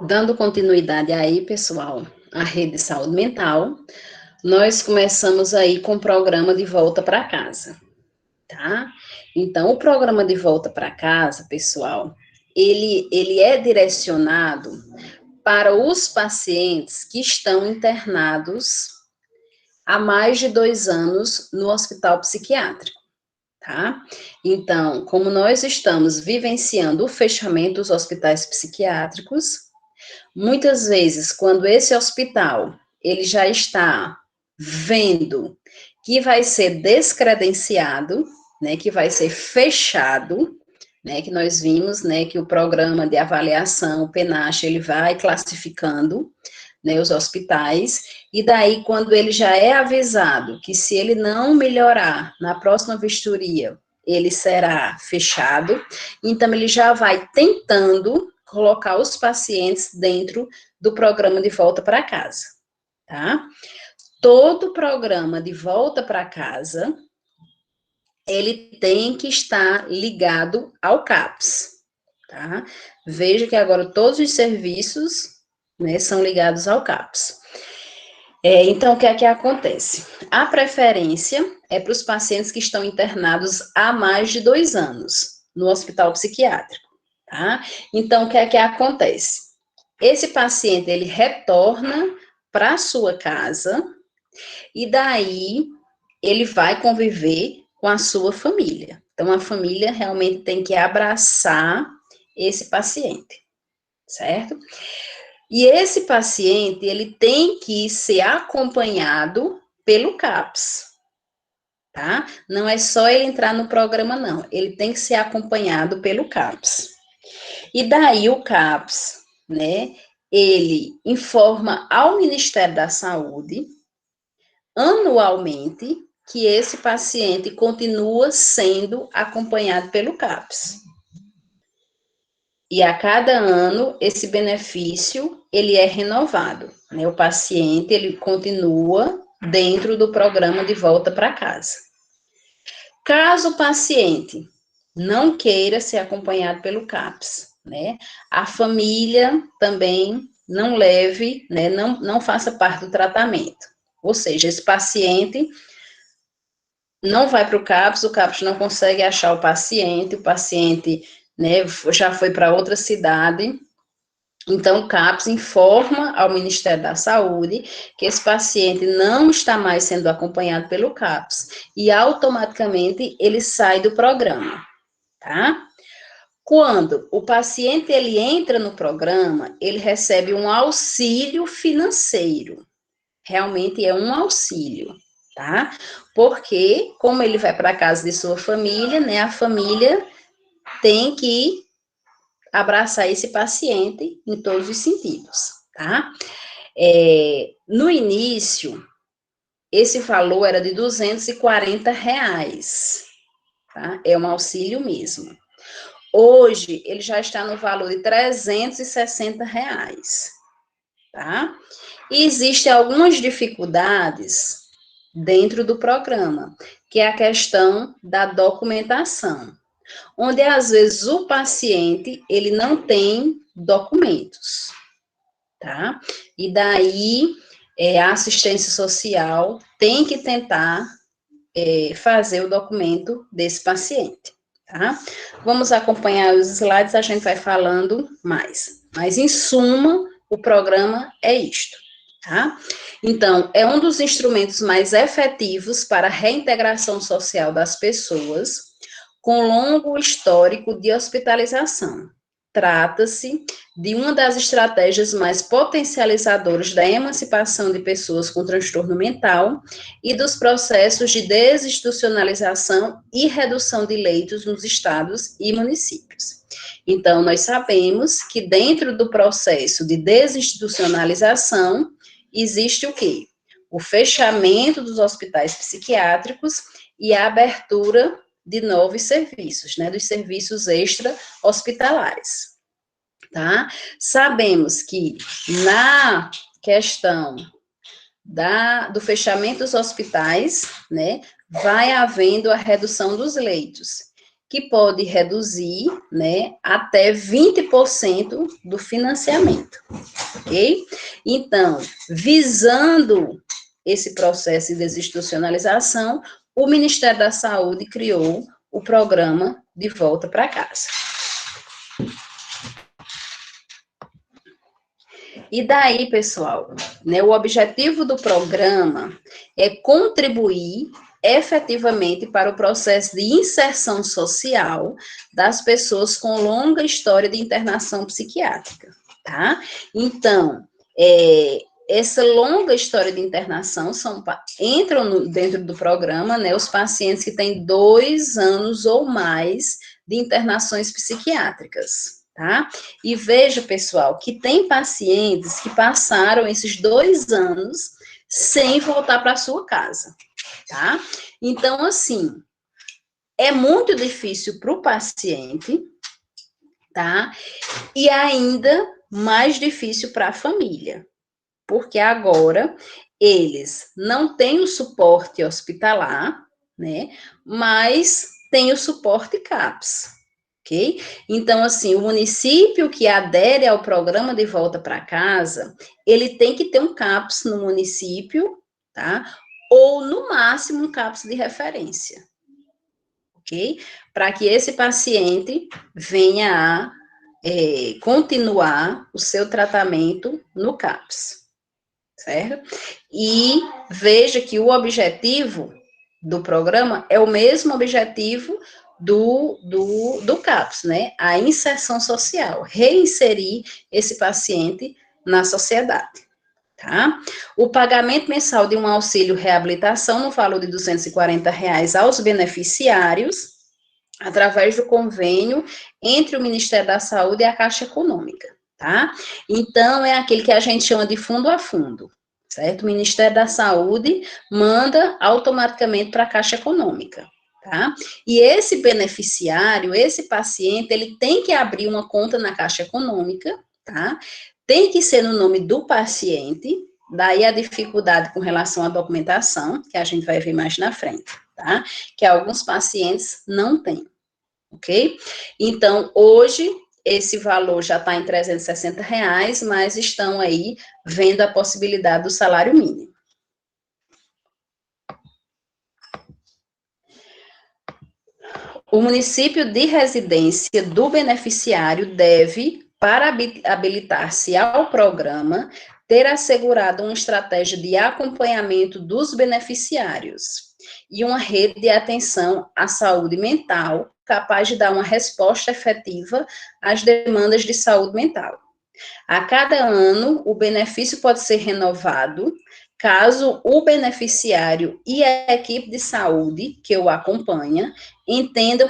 Dando continuidade aí, pessoal, à rede de saúde mental, nós começamos aí com o programa de volta para casa, tá? Então, o programa de volta para casa, pessoal, ele é direcionado para os pacientes que estão internados há mais de 2 anos no hospital psiquiátrico, tá? Então, como nós estamos vivenciando o fechamento dos hospitais psiquiátricos, muitas vezes, quando esse hospital ele já está vendo que vai ser descredenciado, né, que vai ser fechado, né, que nós vimos, né, que o programa de avaliação, o PENASH, ele vai classificando, né, os hospitais, e daí, quando ele já é avisado que se ele não melhorar na próxima vistoria, ele será fechado, então ele já vai tentando colocar os pacientes dentro do programa de volta para casa, tá? Todo programa de volta para casa, ele tem que estar ligado ao CAPS, tá? Veja que agora todos os serviços, né, são ligados ao CAPS. Então, o que é que acontece? A preferência é para os pacientes que estão internados há mais de 2 anos no hospital psiquiátrico, tá? Então, o que é que acontece? Esse paciente, ele retorna para a sua casa e daí ele vai conviver com a sua família. Então, a família realmente tem que abraçar esse paciente, certo? E esse paciente, ele tem que ser acompanhado pelo CAPS, tá? Não é só ele entrar no programa, não. Ele tem que ser acompanhado pelo CAPS. E daí o CAPS, né, ele informa ao Ministério da Saúde, anualmente, que esse paciente continua sendo acompanhado pelo CAPS. E a cada ano, esse benefício, ele é renovado, né? O paciente, ele continua dentro do programa de volta para casa. Caso o paciente não queira ser acompanhado pelo CAPS, né? A família também não leve, né? Não faça parte do tratamento. Ou seja, esse paciente não vai para o CAPS não consegue achar o paciente, né, já foi para outra cidade. Então, o CAPS informa ao Ministério da Saúde que esse paciente não está mais sendo acompanhado pelo CAPS e automaticamente ele sai do programa, tá? Quando o paciente ele entra no programa, ele recebe um auxílio financeiro. Realmente é um auxílio, tá? Porque, como ele vai para a casa de sua família, né, a família tem que abraçar esse paciente em todos os sentidos, tá? No início, esse valor era de R$ 240, tá? É um auxílio mesmo. Hoje, ele já está no valor de R$ 360, tá? E existem algumas dificuldades dentro do programa, que é a questão da documentação, onde às vezes o paciente ele não tem documentos, tá? E daí a assistência social tem que tentar fazer o documento desse paciente, tá? Vamos acompanhar os slides, a gente vai falando mais. Mas, em suma, o programa é isto, tá? Então, é um dos instrumentos mais efetivos para a reintegração social das pessoas com longo histórico de hospitalização. Trata-se de uma das estratégias mais potencializadoras da emancipação de pessoas com transtorno mental e dos processos de desinstitucionalização e redução de leitos nos estados e municípios. Então, nós sabemos que dentro do processo de desinstitucionalização existe o quê? O fechamento dos hospitais psiquiátricos e a abertura de novos serviços, né, dos serviços extra-hospitalares, tá? Sabemos que na questão do fechamento dos hospitais, né, vai havendo a redução dos leitos, que pode reduzir, né, até 20% do financiamento, ok? Então, visando esse processo de desinstitucionalização, o Ministério da Saúde criou o programa De Volta para Casa. E daí, pessoal, né, o objetivo do programa é contribuir efetivamente para o processo de inserção social das pessoas com longa história de internação psiquiátrica, tá? Então, essa longa história de internação entram dentro do programa, né, os pacientes que têm 2 anos ou mais de internações psiquiátricas. Tá? E veja, pessoal, que tem pacientes que passaram esses 2 anos sem voltar para sua casa, tá? Então, assim, é muito difícil para o paciente, tá? E ainda mais difícil para a família, porque agora eles não têm o suporte hospitalar, né? Mas tem o suporte CAPS. Ok? Então, assim, o município que adere ao programa de volta para casa, ele tem que ter um CAPS no município, tá? Ou, no máximo, um CAPS de referência, ok? Para que esse paciente venha a continuar o seu tratamento no CAPS, certo? E veja que o objetivo do programa é o mesmo objetivo do CAPS, né? A inserção social, reinserir esse paciente na sociedade, tá? O pagamento mensal de um auxílio reabilitação no valor de R$ 240 aos beneficiários, através do convênio entre o Ministério da Saúde e a Caixa Econômica, tá? Então, é aquele que a gente chama de fundo a fundo, certo? O Ministério da Saúde manda automaticamente para a Caixa Econômica, tá? E esse beneficiário, esse paciente, ele tem que abrir uma conta na Caixa Econômica, tá? Tem que ser no nome do paciente, daí a dificuldade com relação à documentação, que a gente vai ver mais na frente, tá? Que alguns pacientes não têm, ok? Então, hoje, esse valor já está em R$ 360, mas estão aí vendo a possibilidade do salário mínimo. O município de residência do beneficiário deve, para habilitar-se ao programa, ter assegurado uma estratégia de acompanhamento dos beneficiários e uma rede de atenção à saúde mental capaz de dar uma resposta efetiva às demandas de saúde mental. A cada ano, o benefício pode ser renovado caso o beneficiário e a equipe de saúde que o acompanha entendam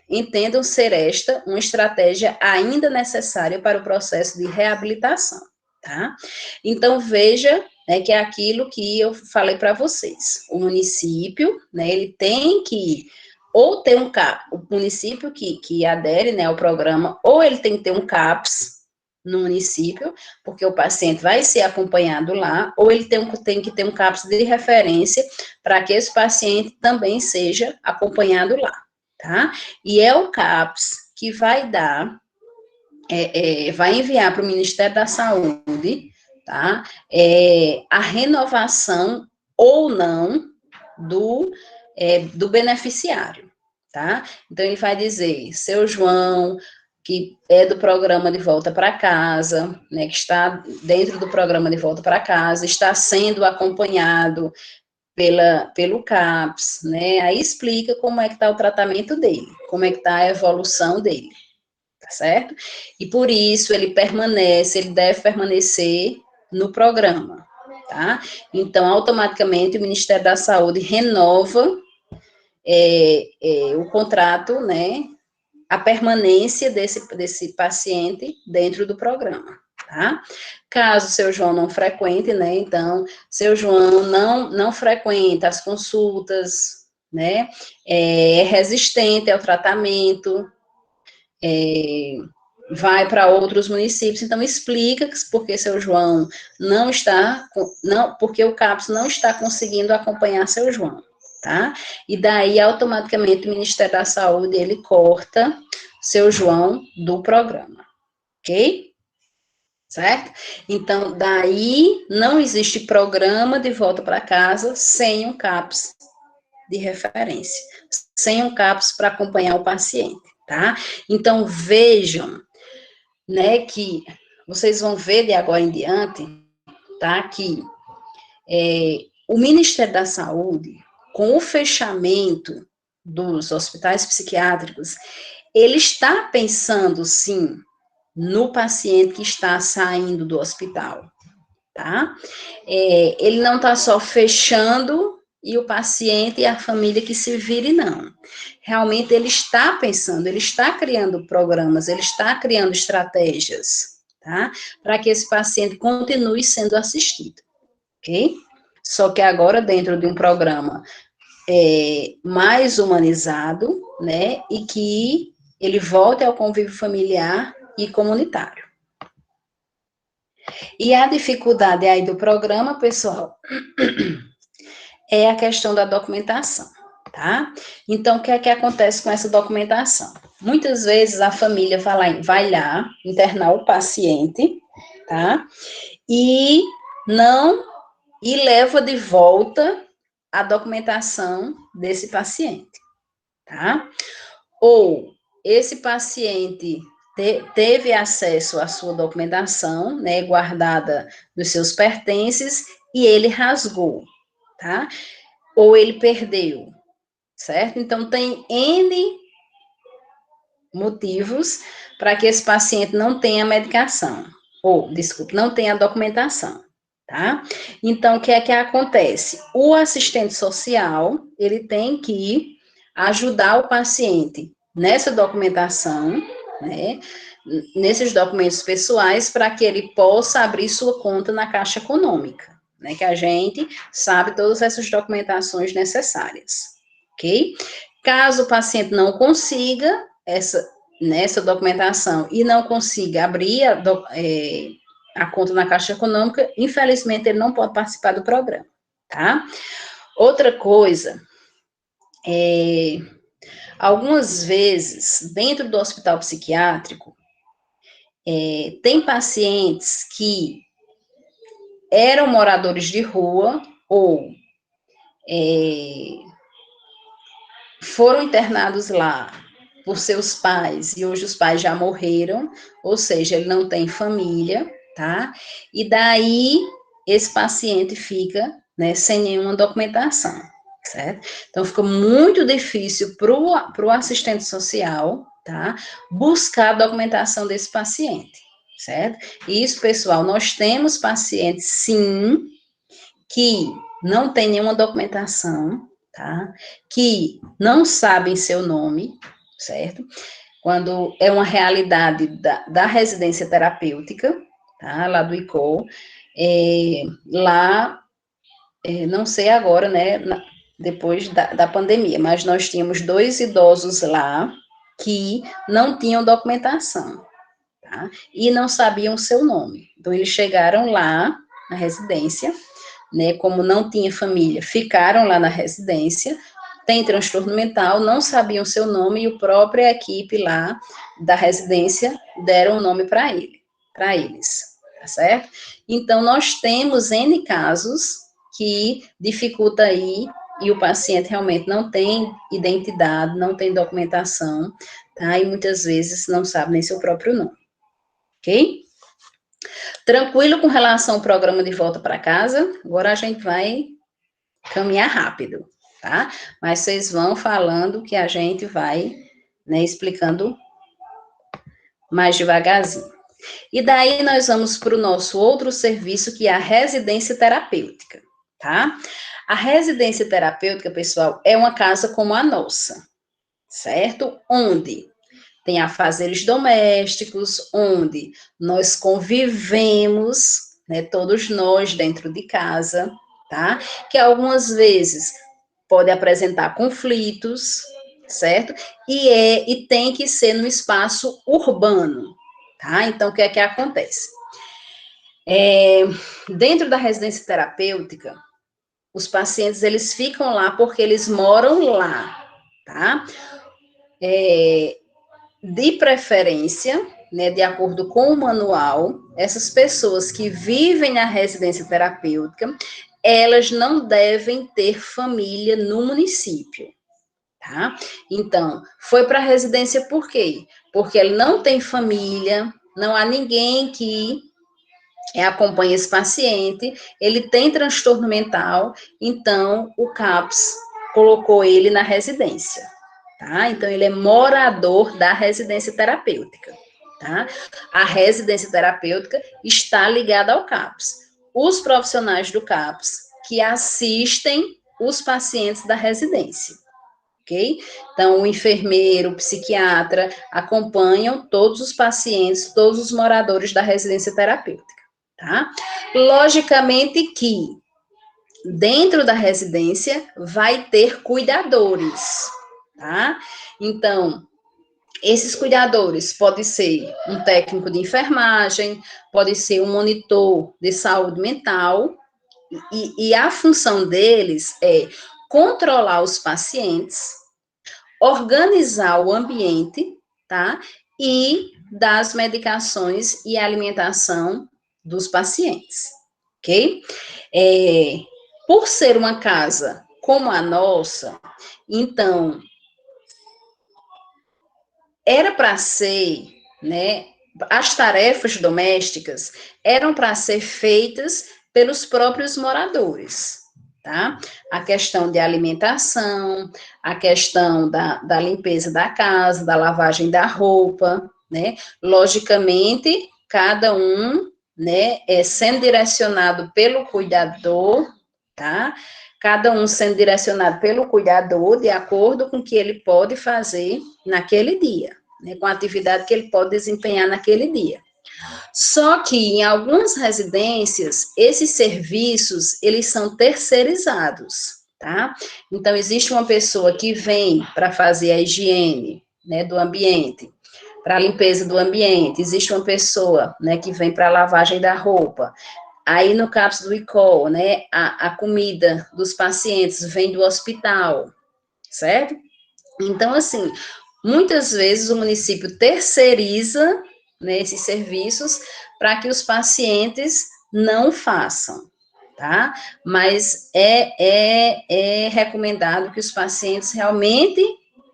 entendam ser esta uma estratégia ainda necessária para o processo de reabilitação, tá? Então, veja, né, que é aquilo que eu falei para vocês. O município, né, ele tem que ou ter um CAPS, o município que adere, né, ao programa, ou ele tem que ter um CAPS no município, porque o paciente vai ser acompanhado lá, ou ele tem que ter um CAPS de referência para que esse paciente também seja acompanhado lá, tá? E é o CAPS que vai dar, vai enviar para o Ministério da Saúde, tá? A renovação ou não do beneficiário, tá? Então, ele vai dizer, seu João, que é do programa de volta para casa, né, que está dentro do programa de volta para casa, está sendo acompanhado pelo CAPS, né, aí explica como é que está o tratamento dele, como é que está a evolução dele, tá certo? E por isso ele deve permanecer no programa, tá? Então, automaticamente, o Ministério da Saúde renova o contrato, né, a permanência desse paciente dentro do programa, tá? Caso seu João não frequente, né, então, seu João não frequenta as consultas, né, é resistente ao tratamento, vai para outros municípios, então explica porque seu João porque o CAPS não está conseguindo acompanhar seu João, tá? E daí, automaticamente, o Ministério da Saúde, ele corta seu João do programa, ok? Certo? Então, daí, não existe programa de volta para casa sem um CAPS de referência, sem um CAPS para acompanhar o paciente, tá? Então, vejam, né, que vocês vão ver de agora em diante, tá, que o Ministério da Saúde, com o fechamento dos hospitais psiquiátricos, ele está pensando, sim, no paciente que está saindo do hospital, tá? Ele não está só fechando e o paciente e a família que se vire, não. Realmente ele está pensando, ele está criando programas, ele está criando estratégias, tá? Para que esse paciente continue sendo assistido, ok? Só que agora dentro de um programa mais humanizado, né? E que ele volte ao convívio familiar e comunitário. E a dificuldade aí do programa, pessoal, é a questão da documentação, tá? Então, o que é que acontece com essa documentação? Muitas vezes a família vai lá internar o paciente, tá? E leva de volta a documentação desse paciente, tá? Ou esse paciente teve acesso à sua documentação, né, guardada dos seus pertences, e ele rasgou, tá? Ou ele perdeu, certo? Então, tem N motivos para que esse paciente não tenha medicação, ou, desculpe, não tenha documentação, tá? Então, o que é que acontece? O assistente social, ele tem que ajudar o paciente nessa documentação, né, nesses documentos pessoais, para que ele possa abrir sua conta na Caixa Econômica, né, que a gente sabe todas essas documentações necessárias, ok? Caso o paciente não consiga nessa documentação e não consiga abrir a conta na Caixa Econômica, infelizmente ele não pode participar do programa, tá? Outra coisa, algumas vezes, dentro do hospital psiquiátrico, tem pacientes que eram moradores de rua ou foram internados lá por seus pais e hoje os pais já morreram, ou seja, ele não tem família, tá? E daí esse paciente fica, né, sem nenhuma documentação, certo? Então fica muito difícil para o assistente social, tá, buscar a documentação desse paciente, certo? Isso, pessoal, nós temos pacientes, sim, que não tem nenhuma documentação, tá? Que não sabem seu nome, certo? Quando é uma realidade da residência terapêutica, tá? Lá do ICOL, lá, não sei agora, né, depois da pandemia, mas nós tínhamos 2 idosos lá que não tinham documentação, tá? E não sabiam seu nome. Então, eles chegaram lá na residência, né, como não tinha família, ficaram lá na residência, tem transtorno mental, não sabiam seu nome, e a própria equipe lá da residência deram o nome para eles, tá certo? Então, nós temos N casos que dificulta aí, e o paciente realmente não tem identidade, não tem documentação, tá? E muitas vezes não sabe nem seu próprio nome, ok? Tranquilo com relação ao programa de volta para casa? Agora a gente vai caminhar rápido, tá? Mas vocês vão falando que a gente vai, né, explicando mais devagarzinho. E daí nós vamos para o nosso outro serviço, que é a residência terapêutica, tá? A residência terapêutica, pessoal, é uma casa como a nossa, certo? Onde tem afazeres domésticos, onde nós convivemos, né, todos nós dentro de casa, tá? Que algumas vezes pode apresentar conflitos, certo? E tem que ser no espaço urbano, tá? Então, o que é que acontece? Dentro da residência terapêutica, Os pacientes, eles ficam lá porque eles moram lá, tá? De preferência, né, de acordo com o manual, essas pessoas que vivem na residência terapêutica, elas não devem ter família no município, tá? Então, foi para a residência por quê? Porque ele não tem família, não há ninguém que acompanhe esse paciente, ele tem transtorno mental, então o CAPS colocou ele na residência, tá? Então, ele é morador da residência terapêutica, tá? A residência terapêutica está ligada ao CAPS. Os profissionais do CAPS que assistem os pacientes da residência, ok? Então, o enfermeiro, o psiquiatra acompanham todos os pacientes, todos os moradores da residência terapêutica, tá? Logicamente que dentro da residência vai ter cuidadores, tá? Então, esses cuidadores pode ser um técnico de enfermagem, pode ser um monitor de saúde mental, e a função deles é controlar os pacientes, organizar o ambiente, tá? E dar as medicações e alimentação dos pacientes, ok? Por ser uma casa como a nossa, então, era para ser, né, as tarefas domésticas eram para ser feitas pelos próprios moradores, tá? A questão de alimentação, a questão da limpeza da casa, da lavagem da roupa, né? Logicamente, cada um, né, sendo direcionado pelo cuidador, tá? Cada um sendo direcionado pelo cuidador de acordo com o que ele pode fazer naquele dia, né, com a atividade que ele pode desempenhar naquele dia. Só que em algumas residências, esses serviços, eles são terceirizados, tá? Então, existe uma pessoa que vem para fazer a higiene, né, do ambiente, para a limpeza do ambiente, existe uma pessoa, né, que vem para a lavagem da roupa. Aí, no CAPS do ICOL, né, a comida dos pacientes vem do hospital, certo? Então, assim, muitas vezes o município terceiriza, né, esses serviços para que os pacientes não façam, tá? Mas é recomendado que os pacientes realmente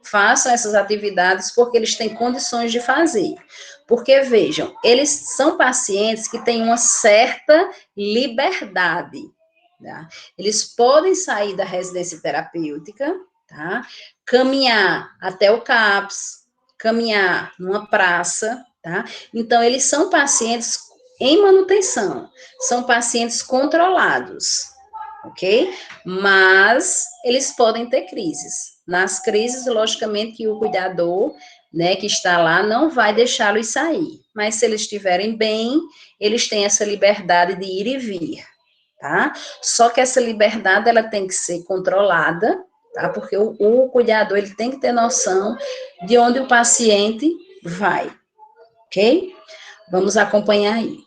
façam essas atividades porque eles têm condições de fazer. Porque, vejam, eles são pacientes que têm uma certa liberdade, tá? Eles podem sair da residência terapêutica, tá? Caminhar até o CAPS, caminhar numa praça, tá? Então, eles são pacientes em manutenção, são pacientes controlados, ok? Mas eles podem ter crises. Nas crises, logicamente, que o cuidador, né, que está lá, não vai deixá-los sair. Mas se eles estiverem bem, eles têm essa liberdade de ir e vir, tá? Só que essa liberdade, ela tem que ser controlada, tá? Porque o cuidador, ele tem que ter noção de onde o paciente vai, ok? Vamos acompanhar aí.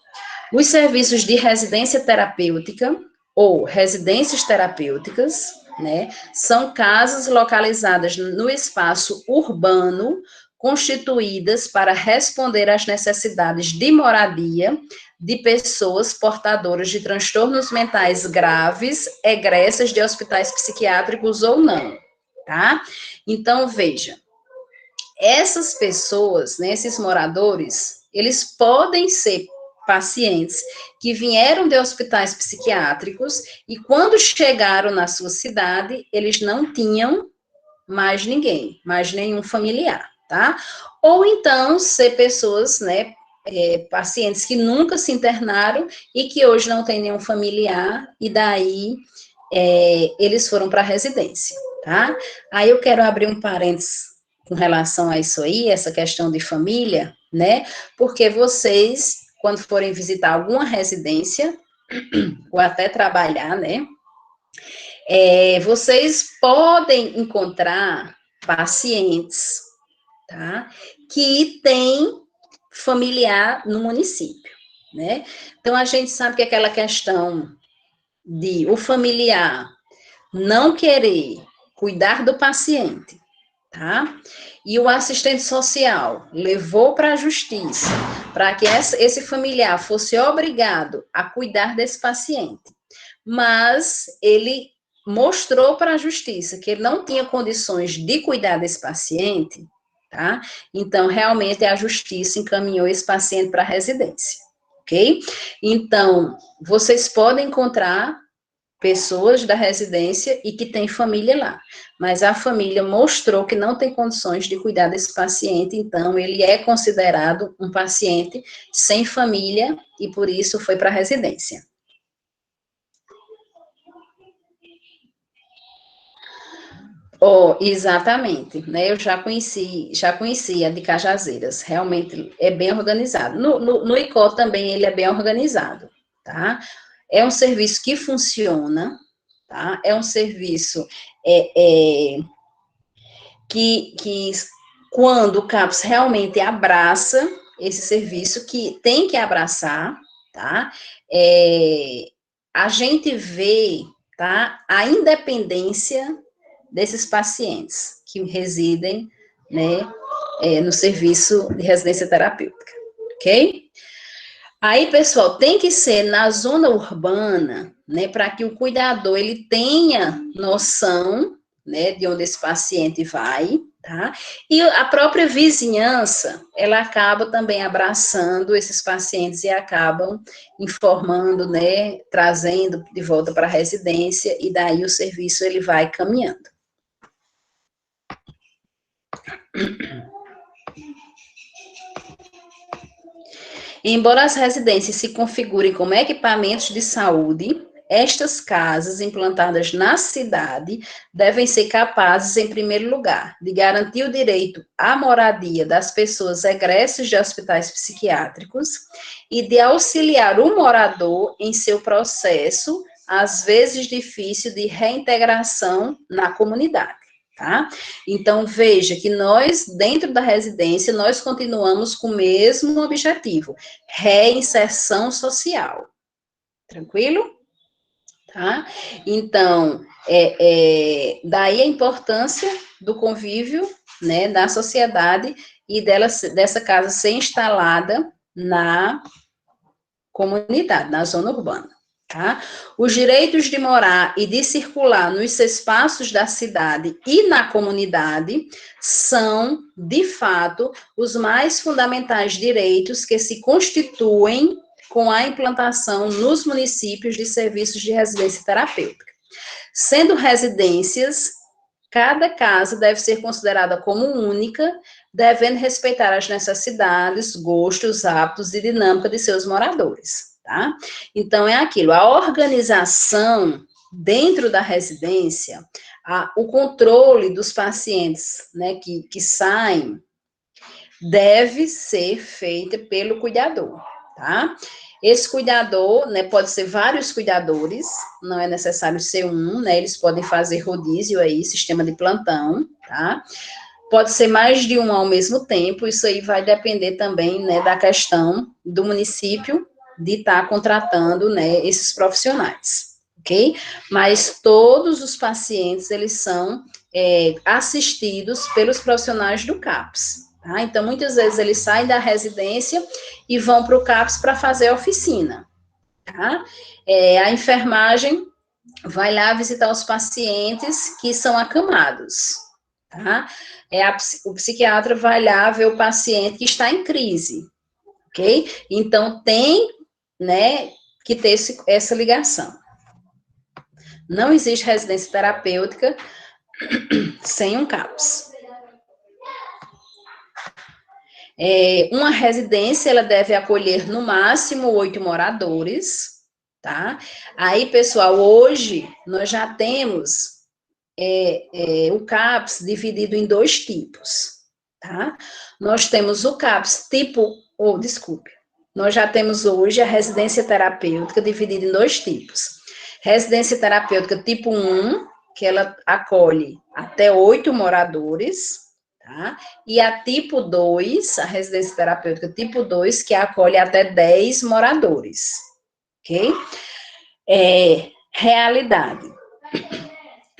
Os serviços de residência terapêutica ou residências terapêuticas, né, são casas localizadas no espaço urbano, constituídas para responder às necessidades de moradia de pessoas portadoras de transtornos mentais graves, egressas de hospitais psiquiátricos ou não, tá? Então, veja, essas pessoas, né, esses moradores, eles podem ser pacientes que vieram de hospitais psiquiátricos e quando chegaram na sua cidade, eles não tinham mais ninguém, mais nenhum familiar, tá? Ou então ser pessoas, né, pacientes que nunca se internaram e que hoje não tem nenhum familiar e daí eles foram para a residência, tá? Aí eu quero abrir um parênteses com relação a isso aí, essa questão de família, né? Porque vocês, quando forem visitar alguma residência, ou até trabalhar, né? Vocês podem encontrar pacientes, tá? Que têm familiar no município, né? Então, a gente sabe que aquela questão de o familiar não querer cuidar do paciente, tá? E o assistente social levou para a justiça para que esse familiar fosse obrigado a cuidar desse paciente, mas ele mostrou para a justiça que ele não tinha condições de cuidar desse paciente, tá? Então, realmente, a justiça encaminhou esse paciente para a residência, ok? Então, vocês podem encontrar pessoas da residência e que tem família lá, mas a família mostrou que não tem condições de cuidar desse paciente, então ele é considerado um paciente sem família e por isso foi para a residência. Oh, exatamente, né? Eu já conheci a de Cajazeiras, realmente é bem organizado. No ICO também ele é bem organizado, tá? É um serviço que funciona, tá? É um serviço que quando o CAPS realmente abraça esse serviço, que tem que abraçar, tá? A gente vê, tá? A independência desses pacientes que residem, né, no serviço de residência terapêutica, ok? Aí, pessoal, tem que ser na zona urbana, né, para que o cuidador, ele tenha noção, né, de onde esse paciente vai, tá? E a própria vizinhança, ela acaba também abraçando esses pacientes e acabam informando, né, trazendo de volta para a residência, e daí o serviço, ele vai caminhando. Embora as residências se configurem como equipamentos de saúde, estas casas implantadas na cidade devem ser capazes, em primeiro lugar, de garantir o direito à moradia das pessoas egressas de hospitais psiquiátricos e de auxiliar o morador em seu processo, às vezes difícil, de reintegração na comunidade. Tá? Então, veja que nós, dentro da residência, nós continuamos com o mesmo objetivo, reinserção social. Tranquilo? Tá? Então, daí a importância do convívio, né, da sociedade e dessa casa ser instalada na comunidade, na zona urbana. Tá? Os direitos de morar e de circular nos espaços da cidade e na comunidade são, de fato, os mais fundamentais direitos que se constituem com a implantação nos municípios de serviços de residência terapêutica. Sendo residências, cada casa deve ser considerada como única, devendo respeitar as necessidades, gostos, hábitos e dinâmica de seus moradores. Tá? Então, é aquilo, a organização dentro da residência, o controle dos pacientes, né, que saem, deve ser feita pelo cuidador, tá? Esse cuidador, né, pode ser vários cuidadores, não é necessário ser um, né, eles podem fazer rodízio aí, sistema de plantão, tá? Pode ser mais de um ao mesmo tempo, isso aí vai depender também, né, da questão do município de estar contratando, né, esses profissionais, ok? Mas todos os pacientes, eles são assistidos pelos profissionais do CAPS, tá? Então, muitas vezes eles saem da residência e vão para o CAPS para fazer a oficina, tá? A enfermagem vai lá visitar os pacientes que são acamados, tá? O psiquiatra vai lá ver o paciente que está em crise, ok? Então, tem, né, que ter essa ligação. Não existe residência terapêutica sem um CAPS. Uma residência, ela deve acolher no máximo 8 moradores, tá? Aí, pessoal, hoje nós já temos o CAPS dividido em 2 tipos, tá? Nós temos o CAPS nós já temos hoje a residência terapêutica dividida em 2 tipos. Residência terapêutica tipo 1, que ela acolhe até 8 moradores, tá? E a tipo 2, a residência terapêutica tipo 2, que acolhe até 10 moradores, ok? Realidade.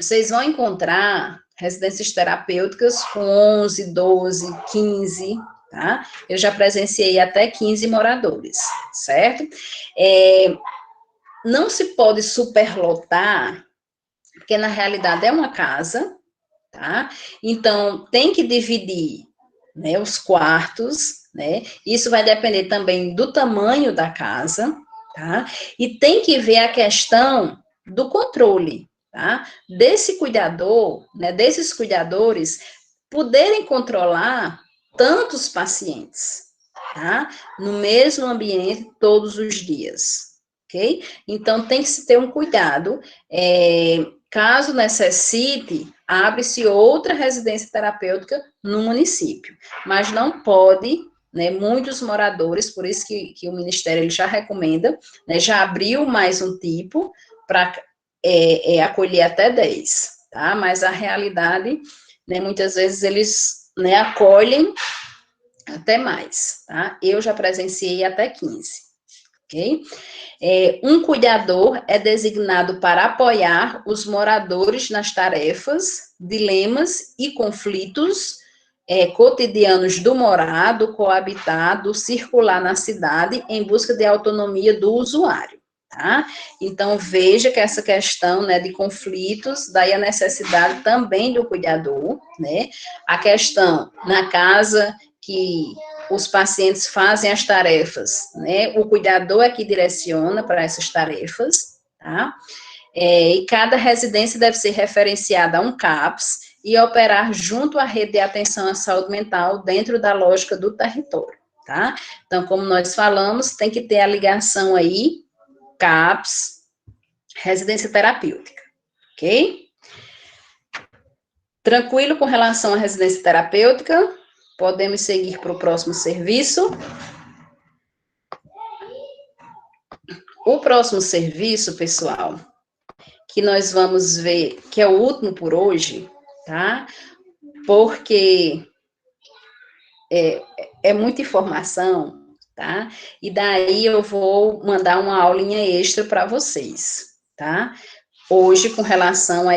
vocês vão encontrar residências terapêuticas com 11, 12, 15, tá? Eu já presenciei até 15 moradores, certo? Não se pode superlotar, porque na realidade é uma casa, tá? Então, tem que dividir, né, os quartos, né? Isso vai depender também do tamanho da casa, tá? E tem que ver a questão do controle, tá? Desse cuidador, né, desses cuidadores poderem controlar tantos pacientes, tá? No mesmo ambiente todos os dias, ok? Então, tem que se ter um cuidado, caso necessite, abre-se outra residência terapêutica no município, mas não pode, né, muitos moradores, por isso que o Ministério ele já recomenda, né, já abriu mais um tipo para acolher até 10, tá? Mas a realidade, né, muitas vezes eles, né, acolhem até mais, tá? Eu já presenciei até 15, ok? Um cuidador é designado para apoiar os moradores nas tarefas, dilemas e conflitos cotidianos do morar, do coabitar, do circular na cidade em busca de autonomia do usuário, tá? Então, veja que essa questão, né, de conflitos, daí a necessidade também do cuidador, né? A questão na casa que os pacientes fazem as tarefas, né? O cuidador é que direciona para essas tarefas, tá? E cada residência deve ser referenciada a um CAPS e operar junto à rede de atenção à saúde mental dentro da lógica do território, tá? Então, como nós falamos, tem que ter a ligação aí, CAPS, residência terapêutica, ok? Tranquilo com relação à residência terapêutica? Podemos seguir para o próximo serviço. O próximo serviço, pessoal, que nós vamos ver, que é o último por hoje, tá? Porque é muita informação, tá? E daí eu vou mandar uma aulinha extra para vocês, tá? Hoje, com relação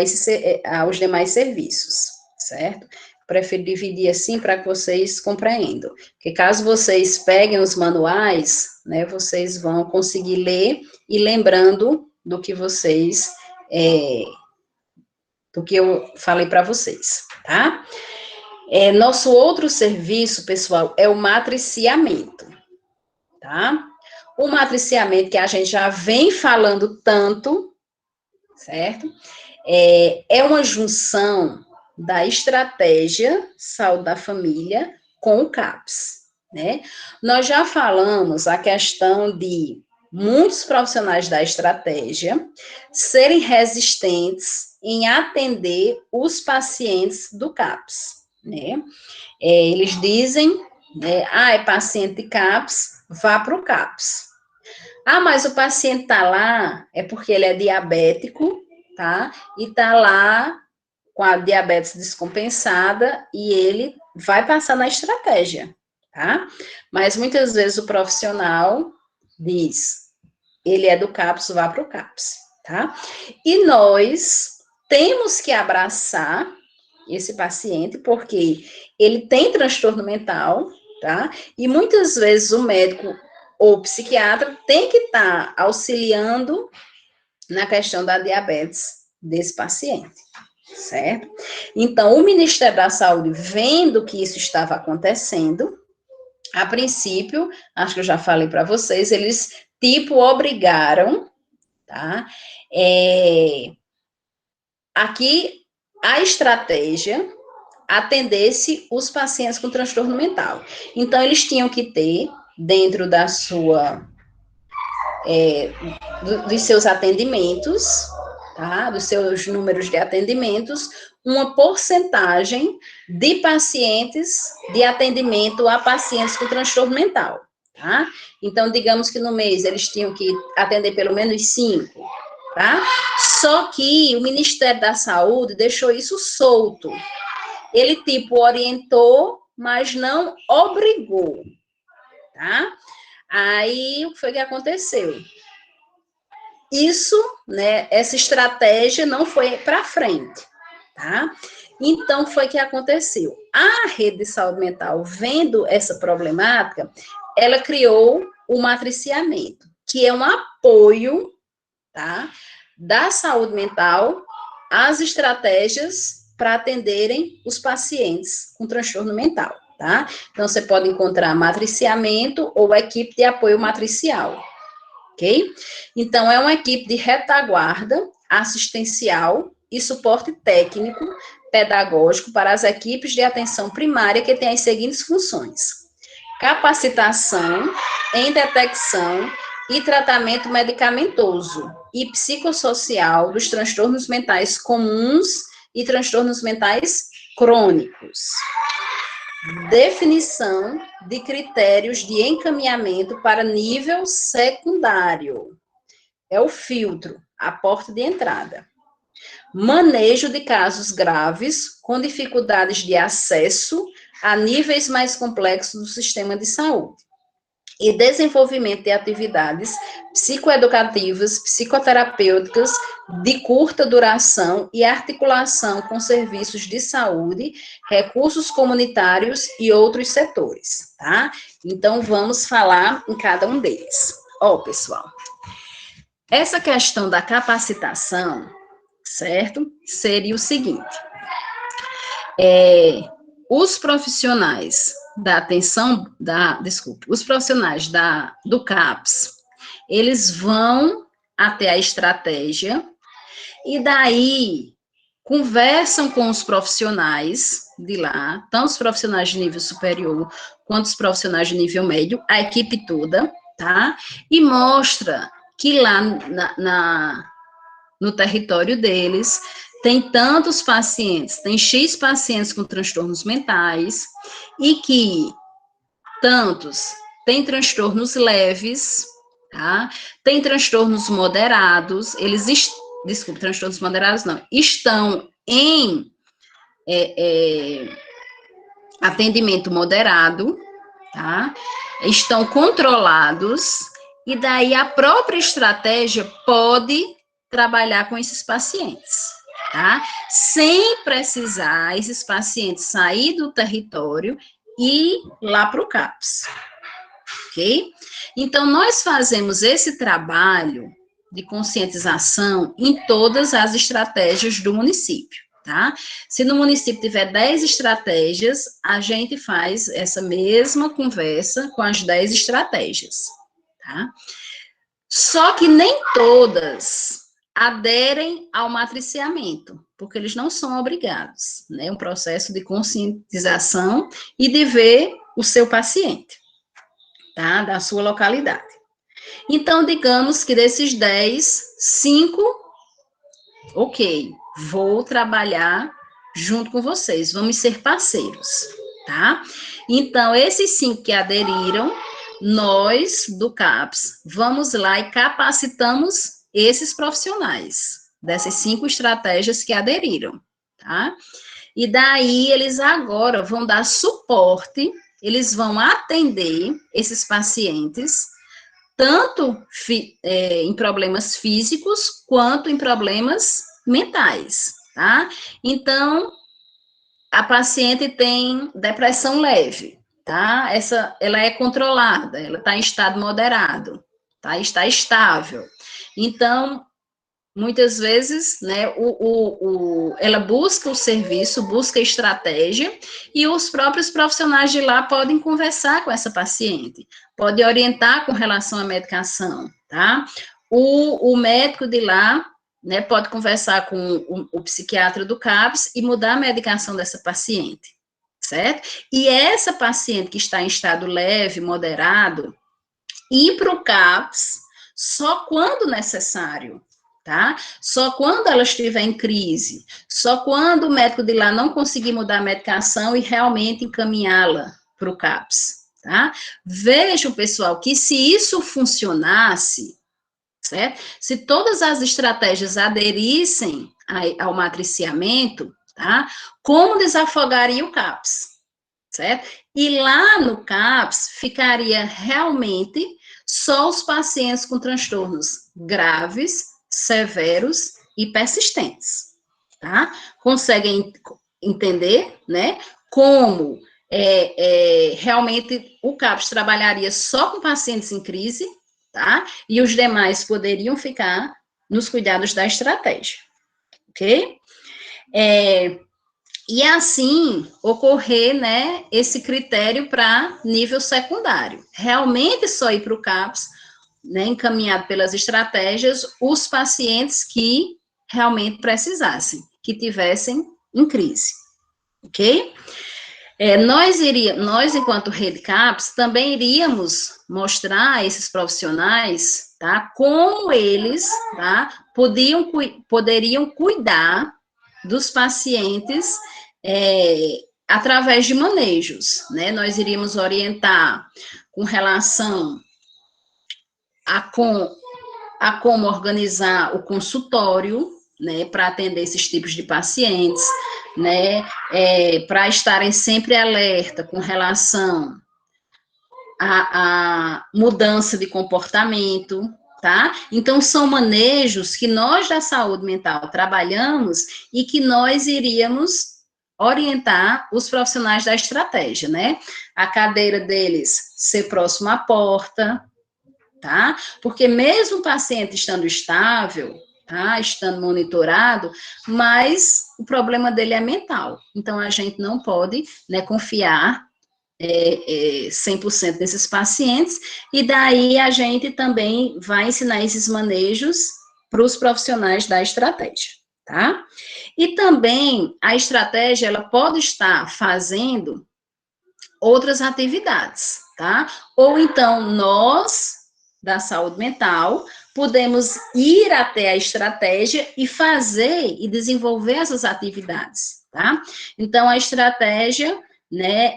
aos demais serviços, certo? Prefiro dividir assim para que vocês compreendam. Porque caso vocês peguem os manuais, né, vocês vão conseguir ler e lembrando do que vocês, do que eu falei para vocês, tá? Nosso outro serviço, pessoal, é o matriciamento, tá? O matriciamento que a gente já vem falando tanto, certo? É uma junção da estratégia saúde da família com o CAPS, né? Nós já falamos a questão de muitos profissionais da estratégia serem resistentes em atender os pacientes do CAPS, né? Eles dizem, né, é paciente CAPS, vá para o CAPS. Mas o paciente está lá, é porque ele é diabético, tá? E está lá com a diabetes descompensada e ele vai passar na estratégia, tá? Mas muitas vezes o profissional diz, ele é do CAPS, vá para o CAPS, tá? E nós temos que abraçar esse paciente, porque ele tem transtorno mental, tá? E muitas vezes o médico ou o psiquiatra tem que estar auxiliando na questão da diabetes desse paciente, certo? Então, o Ministério da Saúde, vendo que isso estava acontecendo, a princípio, acho que eu já falei para vocês, eles, obrigaram, tá? Aqui, a estratégia atendesse os pacientes com transtorno mental. Então, eles tinham que ter, dentro da sua, dos seus atendimentos, tá? Dos seus números de atendimentos, uma porcentagem de pacientes, de atendimento a pacientes com transtorno mental, tá? Então, digamos que no mês eles tinham que atender pelo menos 5, tá? Só que o Ministério da Saúde deixou isso solto. Ele, orientou, mas não obrigou, tá? Aí, o que foi que aconteceu? isso, né, essa estratégia não foi para frente, tá? Então, foi que aconteceu. A rede de saúde mental, vendo essa problemática, ela criou o matriciamento, que é um apoio, tá, da saúde mental às estratégias para atenderem os pacientes com transtorno mental, tá? Então, você pode encontrar matriciamento ou equipe de apoio matricial, ok? Então, é uma equipe de retaguarda assistencial e suporte técnico pedagógico para as equipes de atenção primária que têm as seguintes funções: capacitação em detecção e tratamento medicamentoso e psicossocial dos transtornos mentais comuns e transtornos mentais crônicos. Definição de critérios de encaminhamento para nível secundário. É o filtro, a porta de entrada. Manejo de casos graves com dificuldades de acesso a níveis mais complexos do sistema de saúde. E desenvolvimento de atividades psicoeducativas, psicoterapêuticas de curta duração e articulação com serviços de saúde, recursos comunitários e outros setores, tá? Então, vamos falar em cada um deles. Ó, pessoal, essa questão da capacitação, certo? Seria o seguinte, os profissionais da atenção, os profissionais do CAPS, eles vão até a estratégia e daí conversam com os profissionais de lá, tanto os profissionais de nível superior quanto os profissionais de nível médio, a equipe toda, tá? E mostra que lá no território deles tem tantos pacientes, tem X pacientes com transtornos mentais, e que tantos têm transtornos leves, tá? Tem transtornos moderados, transtornos moderados não, estão em atendimento moderado, tá? Estão controlados, e daí a própria estratégia pode trabalhar com esses pacientes, tá? Sem precisar esses pacientes sair do território e ir lá para o CAPS, ok? Então, nós fazemos esse trabalho de conscientização em todas as estratégias do município, tá? Se no município tiver 10 estratégias, a gente faz essa mesma conversa com as 10 estratégias, tá? Só que nem todas aderem ao matriciamento, porque eles não são obrigados, né? É um processo de conscientização e de ver o seu paciente, tá? Da sua localidade. Então, digamos que desses 10, 5, ok, vou trabalhar junto com vocês, vamos ser parceiros, tá? Então, esses 5 que aderiram, nós, do CAPS, vamos lá e capacitamos esses profissionais, dessas 5 estratégias que aderiram, tá? E daí, eles agora vão dar suporte, eles vão atender esses pacientes, tanto em problemas físicos, quanto em problemas mentais, tá? Então, a paciente tem depressão leve, tá? Ela é controlada, ela está em estado moderado, tá? Está estável. Então, muitas vezes, né, ela busca o serviço, busca a estratégia, e os próprios profissionais de lá podem conversar com essa paciente, pode orientar com relação à medicação, tá? O médico de lá, né, pode conversar com o psiquiatra do CAPS e mudar a medicação dessa paciente, certo? E essa paciente que está em estado leve, moderado, ir para o CAPS só quando necessário, tá? Só quando ela estiver em crise, só quando o médico de lá não conseguir mudar a medicação e realmente encaminhá-la para o CAPS, tá? Vejam, pessoal, que se isso funcionasse, certo? Se todas as estratégias aderissem ao matriciamento, tá? Como desafogaria o CAPS, certo? E lá no CAPS ficaria realmente só os pacientes com transtornos graves, severos e persistentes, tá? Conseguem entender, né? Como realmente o CAPS trabalharia só com pacientes em crise, tá? E os demais poderiam ficar nos cuidados da estratégia, ok? E assim ocorrer, né, esse critério para nível secundário. Realmente só ir para o CAPS, né, encaminhado pelas estratégias, os pacientes que realmente precisassem, que tivessem em crise, ok? Nós, enquanto Rede CAPS, também iríamos mostrar a esses profissionais, tá, como eles, tá, poderiam cuidar dos pacientes através de manejos, né? Nós iríamos orientar com relação a como organizar o consultório, né, para atender esses tipos de pacientes, né, para estarem sempre alerta com relação à mudança de comportamento, tá? Então, são manejos que nós da saúde mental trabalhamos e que nós iríamos orientar os profissionais da estratégia, né? A cadeira deles ser próximo à porta, tá? Porque mesmo o paciente estando estável, tá? Estando monitorado, mas o problema dele é mental. Então, a gente não pode, né, confiar 100% desses pacientes, e daí a gente também vai ensinar esses manejos para os profissionais da estratégia, tá? E também a estratégia, ela pode estar fazendo outras atividades, tá? Ou então nós, da saúde mental, podemos ir até a estratégia e fazer e desenvolver essas atividades, tá? Então, a estratégia, né,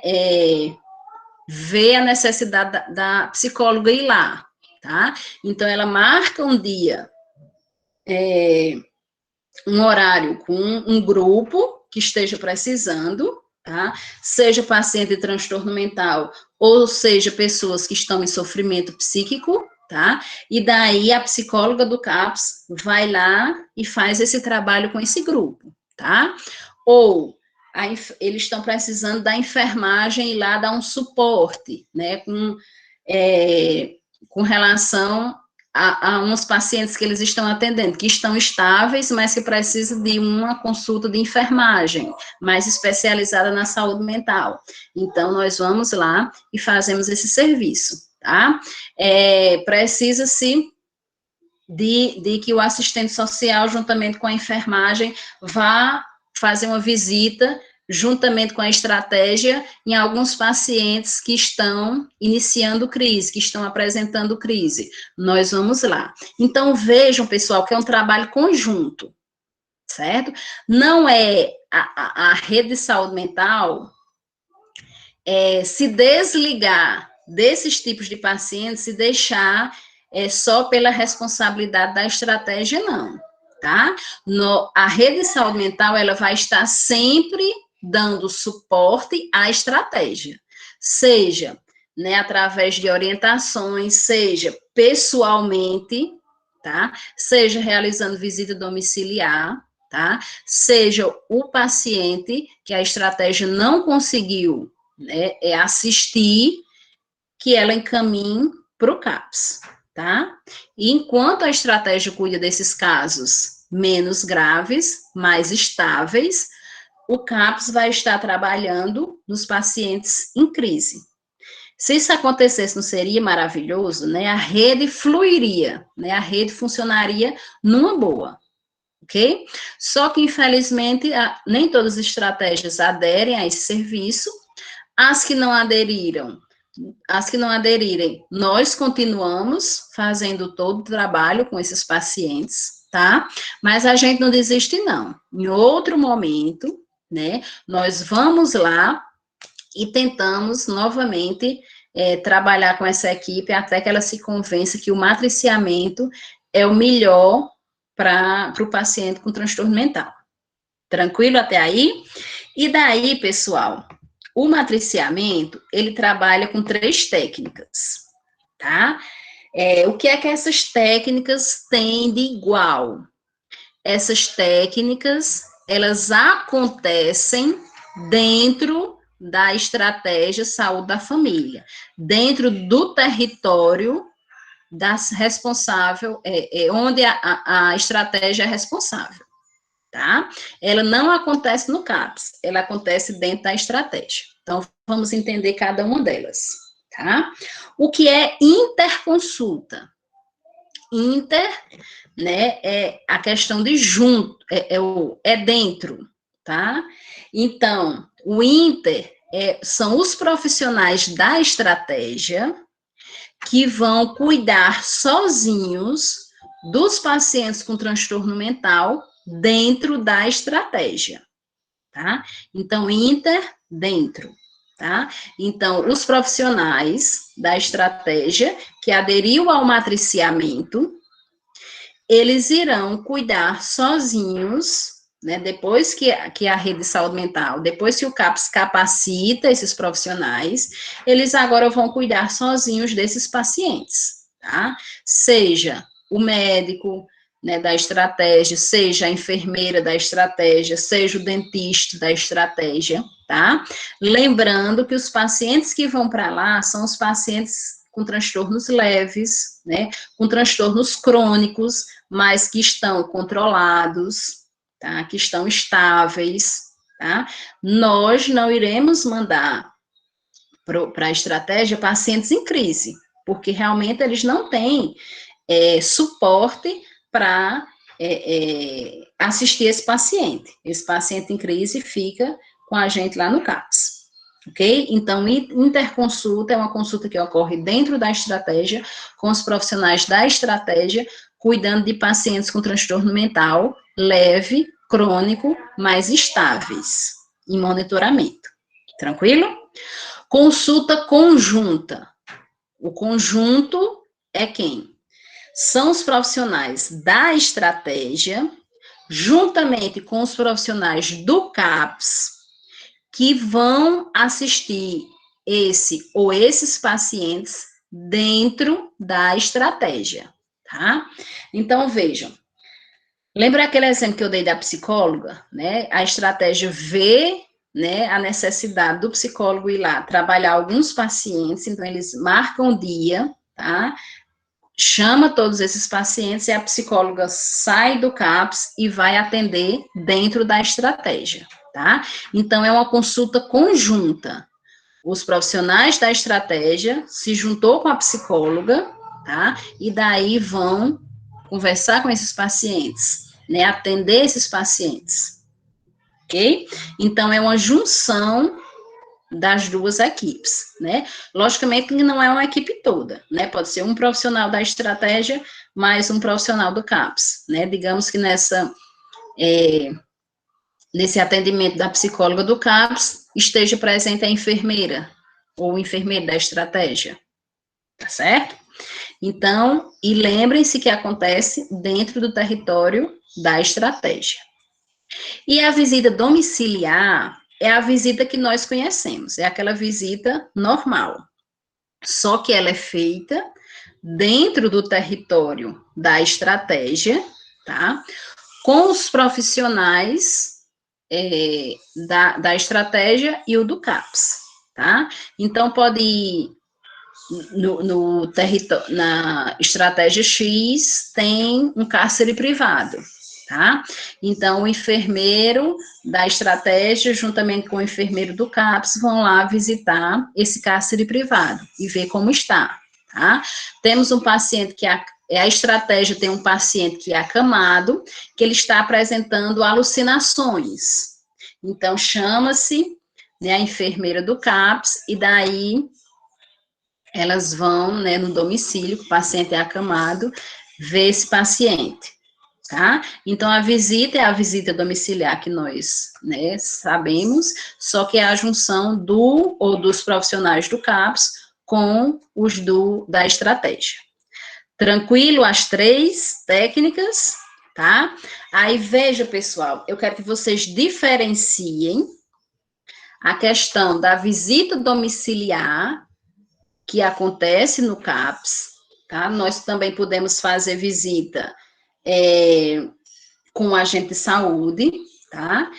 vê a necessidade da psicóloga ir lá, tá? Então, ela marca um dia, um horário com um grupo que esteja precisando, tá? Seja paciente de transtorno mental, ou seja, pessoas que estão em sofrimento psíquico, tá? E daí a psicóloga do CAPS vai lá e faz esse trabalho com esse grupo, tá? Ou eles estão precisando da enfermagem e lá dar um suporte, né? Com relação a uns pacientes que eles estão atendendo, que estão estáveis, mas que precisam de uma consulta de enfermagem, mais especializada na saúde mental. Então, nós vamos lá e fazemos esse serviço, tá? Precisa-se de que o assistente social, juntamente com a enfermagem, vá fazer uma visita juntamente com a estratégia, em alguns pacientes que estão iniciando crise, que estão apresentando crise. Nós vamos lá. Então, vejam, pessoal, que é um trabalho conjunto, certo? Não é a rede de saúde mental se desligar desses tipos de pacientes e deixar só pela responsabilidade da estratégia, não, tá? A rede de saúde mental, ela vai estar sempre dando suporte à estratégia, seja, né, através de orientações, seja pessoalmente, tá? Seja realizando visita domiciliar, tá? Seja o paciente que a estratégia não conseguiu, né, assistir, que ela encaminhe para o CAPS, tá? E enquanto a estratégia cuida desses casos menos graves, mais estáveis, o CAPS vai estar trabalhando nos pacientes em crise. Se isso acontecesse, não seria maravilhoso, né? A rede fluiria, né? A rede funcionaria numa boa, ok? Só que, infelizmente, nem todas as estratégias aderem a esse serviço. As que não aderirem, nós continuamos fazendo todo o trabalho com esses pacientes, tá? Mas a gente não desiste, não. Em outro momento, né, nós vamos lá e tentamos novamente trabalhar com essa equipe até que ela se convença que o matriciamento é o melhor para o paciente com transtorno mental. Tranquilo até aí? E daí, pessoal, o matriciamento, ele trabalha com 3 técnicas, tá? O que é que essas técnicas têm de igual? Essas técnicas, elas acontecem dentro da estratégia saúde da família, dentro do território responsável, onde a estratégia é responsável, tá? Ela não acontece no CAPS, ela acontece dentro da estratégia. Então, vamos entender cada uma delas, tá? O que é interconsulta? Inter, né, é a questão de junto, é dentro, tá? Então, o inter são os profissionais da estratégia que vão cuidar sozinhos dos pacientes com transtorno mental dentro da estratégia, tá? Então, inter, dentro, tá? Então, os profissionais da estratégia que aderiu ao matriciamento, eles irão cuidar sozinhos, né, depois que a rede de saúde mental, depois que o CAPS capacita esses profissionais, eles agora vão cuidar sozinhos desses pacientes, tá? Seja o médico, né, da estratégia, seja a enfermeira da estratégia, seja o dentista da estratégia, tá? Lembrando que os pacientes que vão para lá são os pacientes com transtornos leves, né, com transtornos crônicos, mas que estão controlados, tá? Que estão estáveis, tá? Nós não iremos mandar para a estratégia pacientes em crise, porque realmente eles não têm suporte para assistir esse paciente. Esse paciente em crise fica com a gente lá no CAPS. Ok? Então, interconsulta é uma consulta que ocorre dentro da estratégia, com os profissionais da estratégia, cuidando de pacientes com transtorno mental leve, crônico, mas estáveis, em monitoramento. Tranquilo? Consulta conjunta. O conjunto é quem? São os profissionais da estratégia, juntamente com os profissionais do CAPS, que vão assistir esse ou esses pacientes dentro da estratégia, tá? Então, vejam, lembra aquele exemplo que eu dei da psicóloga, né? A estratégia vê, né, a necessidade do psicólogo ir lá trabalhar alguns pacientes, então eles marcam o dia, tá? Chama todos esses pacientes e a psicóloga sai do CAPS e vai atender dentro da estratégia, tá? Então, é uma consulta conjunta. Os profissionais da estratégia se juntou com a psicóloga, tá? E daí vão conversar com esses pacientes, né? Atender esses pacientes, ok? Então, é uma junção das duas equipes, né? Logicamente que não é uma equipe toda, né? Pode ser um profissional da estratégia mais um profissional do CAPS, né? Digamos que nesse atendimento da psicóloga do CAPS esteja presente a enfermeira ou o enfermeiro da estratégia, tá certo? Então, e lembrem-se que acontece dentro do território da estratégia. E a visita domiciliar é a visita que nós conhecemos, é aquela visita normal. Só que ela é feita dentro do território da estratégia, tá? Com os profissionais da estratégia e o do CAPS, tá? Então, pode ir no território, na estratégia X, tem um cárcere privado, tá? Então, o enfermeiro da estratégia, juntamente com o enfermeiro do CAPS, vão lá visitar esse cárcere privado e ver como está, tá? Temos um paciente que a estratégia tem um paciente que é acamado, que ele está apresentando alucinações. Então, chama-se, né, a enfermeira do CAPS, e daí elas vão, né, no domicílio, que o paciente é acamado, ver esse paciente, tá? Então, a visita é a visita domiciliar que nós, né, sabemos, só que é a junção dos profissionais do CAPS com os da estratégia. Tranquilo as 3 técnicas, tá? Aí, veja, pessoal, eu quero que vocês diferenciem a questão da visita domiciliar, que acontece no CAPS, tá? Nós também podemos fazer visita com o agente de saúde, tá?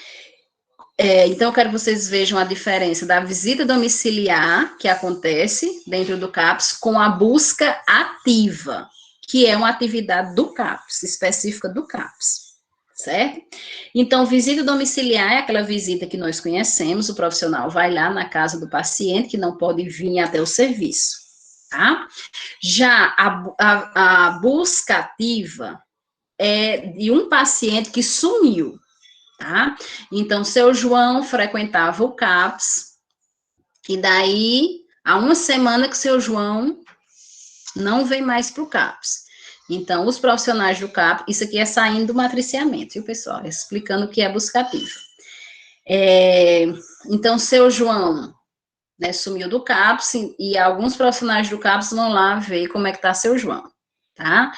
Então, eu quero que vocês vejam a diferença da visita domiciliar, que acontece dentro do CAPS, com a busca ativa, que é uma atividade do CAPS, específica do CAPS, certo? Então, visita domiciliar é aquela visita que nós conhecemos, o profissional vai lá na casa do paciente, que não pode vir até o serviço, tá? Já a busca ativa é de um paciente que sumiu, tá? Então, seu João frequentava o CAPS, e daí, há uma semana que seu João não vem mais para o CAPS. Então, os profissionais do CAPS, isso aqui é saindo do matriciamento, viu, pessoal? Explicando o que é busca ativa. Então, seu João, né, sumiu do CAPS, e alguns profissionais do CAPS vão lá ver como é que está seu João, tá?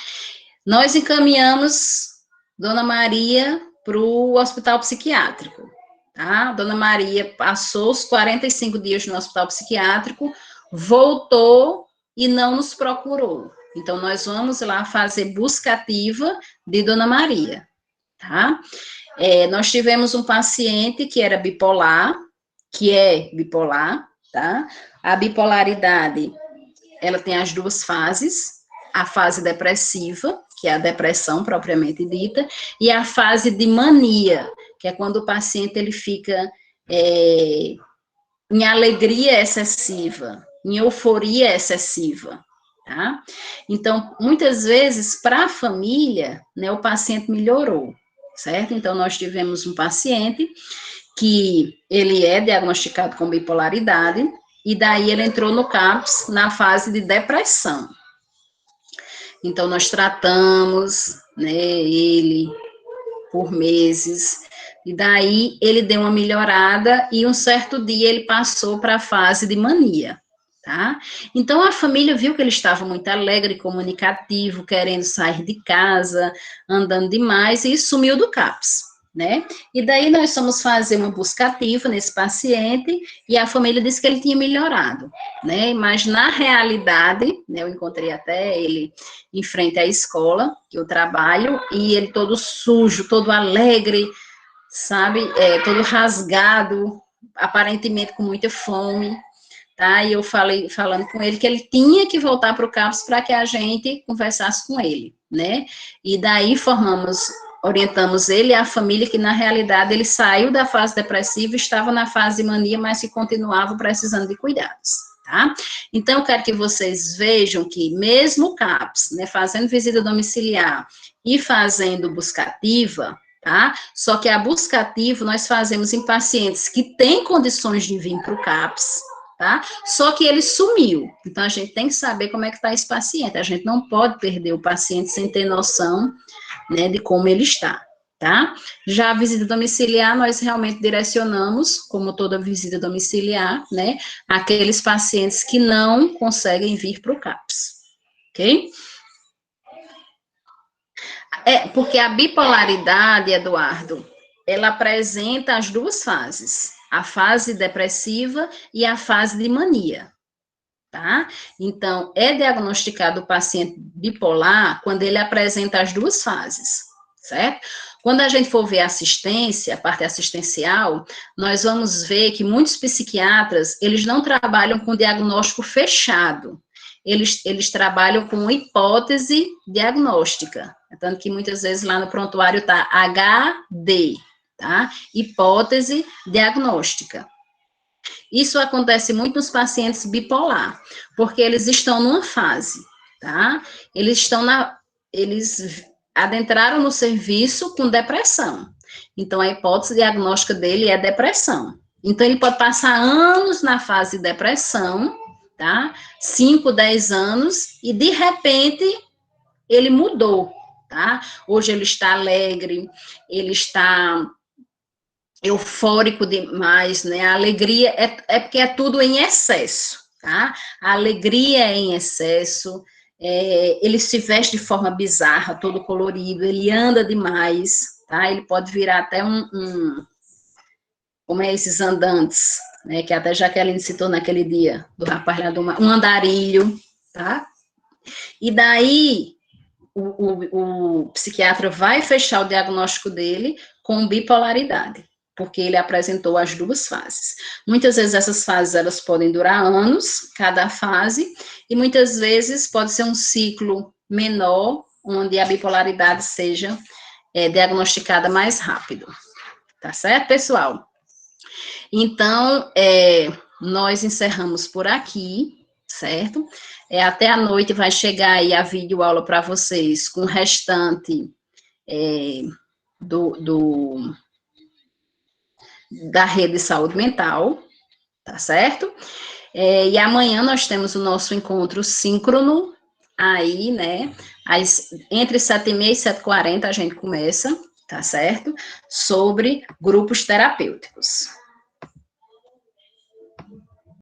Nós encaminhamos Dona Maria para o hospital psiquiátrico, tá? Dona Maria passou os 45 dias no hospital psiquiátrico, voltou e não nos procurou. Então, nós vamos lá fazer busca ativa de Dona Maria, tá? Nós tivemos um paciente que era bipolar, que é bipolar, tá? A bipolaridade, ela tem as duas fases, a fase depressiva, que é a depressão propriamente dita, e a fase de mania, que é quando o paciente ele fica em alegria excessiva, em euforia excessiva, tá? Então, muitas vezes, para a família, né, o paciente melhorou, certo? Então, nós tivemos um paciente que ele é diagnosticado com bipolaridade, e daí ele entrou no CAPS na fase de depressão. Então, nós tratamos, né, ele por meses, e daí ele deu uma melhorada, e um certo dia ele passou para a fase de mania, tá? Então, a família viu que ele estava muito alegre, comunicativo, querendo sair de casa, andando demais, e sumiu do CAPS, né? E daí nós fomos fazer uma busca ativa nesse paciente, e a família disse que ele tinha melhorado, né? Mas na realidade, né, eu encontrei até ele em frente à escola que eu trabalho, e ele todo sujo, todo alegre, sabe? Todo rasgado, aparentemente com muita fome, tá? E eu falando com ele que ele tinha que voltar para o CAPS para que a gente conversasse com ele, né? E daí orientamos ele e a família que, na realidade, ele saiu da fase depressiva, estava na fase de mania, mas que continuava precisando de cuidados, tá? Então, eu quero que vocês vejam que, mesmo o CAPS, né, fazendo visita domiciliar e fazendo busca ativa, tá? Só que a busca ativa nós fazemos em pacientes que têm condições de vir para o CAPS, tá? Só que ele sumiu. Então, a gente tem que saber como é que está esse paciente. A gente não pode perder o paciente sem ter noção, né, de como ele está, tá? Já a visita domiciliar, nós realmente direcionamos, como toda visita domiciliar, né, aqueles pacientes que não conseguem vir para o CAPS, ok? Porque a bipolaridade, Eduardo, ela apresenta as duas fases, a fase depressiva e a fase de mania, tá? Então, é diagnosticado o paciente bipolar quando ele apresenta as duas fases, certo? Quando a gente for ver a assistência, a parte assistencial, nós vamos ver que muitos psiquiatras, eles não trabalham com diagnóstico fechado, eles trabalham com hipótese diagnóstica, tanto que muitas vezes lá no prontuário está HD, tá? Hipótese diagnóstica. Isso acontece muito nos pacientes bipolar, porque eles estão numa fase, tá? Eles adentraram no serviço com depressão. Então, a hipótese diagnóstica dele é depressão. Então, ele pode passar anos na fase de depressão, tá? 5, 10 anos, e de repente, ele mudou, tá? Hoje ele está alegre, ele está eufórico demais, né? A alegria é porque é tudo em excesso, tá? A alegria é em excesso, ele se veste de forma bizarra, todo colorido, ele anda demais, tá? Ele pode virar até como é esses andantes, né, que até a Jaqueline citou naquele dia, do rapaz lá um andarilho, tá? E daí, o psiquiatra vai fechar o diagnóstico dele com bipolaridade, porque ele apresentou as duas fases. Muitas vezes essas fases, elas podem durar anos, cada fase, e muitas vezes pode ser um ciclo menor, onde a bipolaridade seja diagnosticada mais rápido. Tá certo, pessoal? Então, nós encerramos por aqui, certo? Até a noite vai chegar aí a videoaula para vocês com o restante da rede de saúde mental, tá certo? E amanhã nós temos o nosso encontro síncrono, aí, né, entre 7h30 e 7h40 a gente começa, tá certo? Sobre grupos terapêuticos.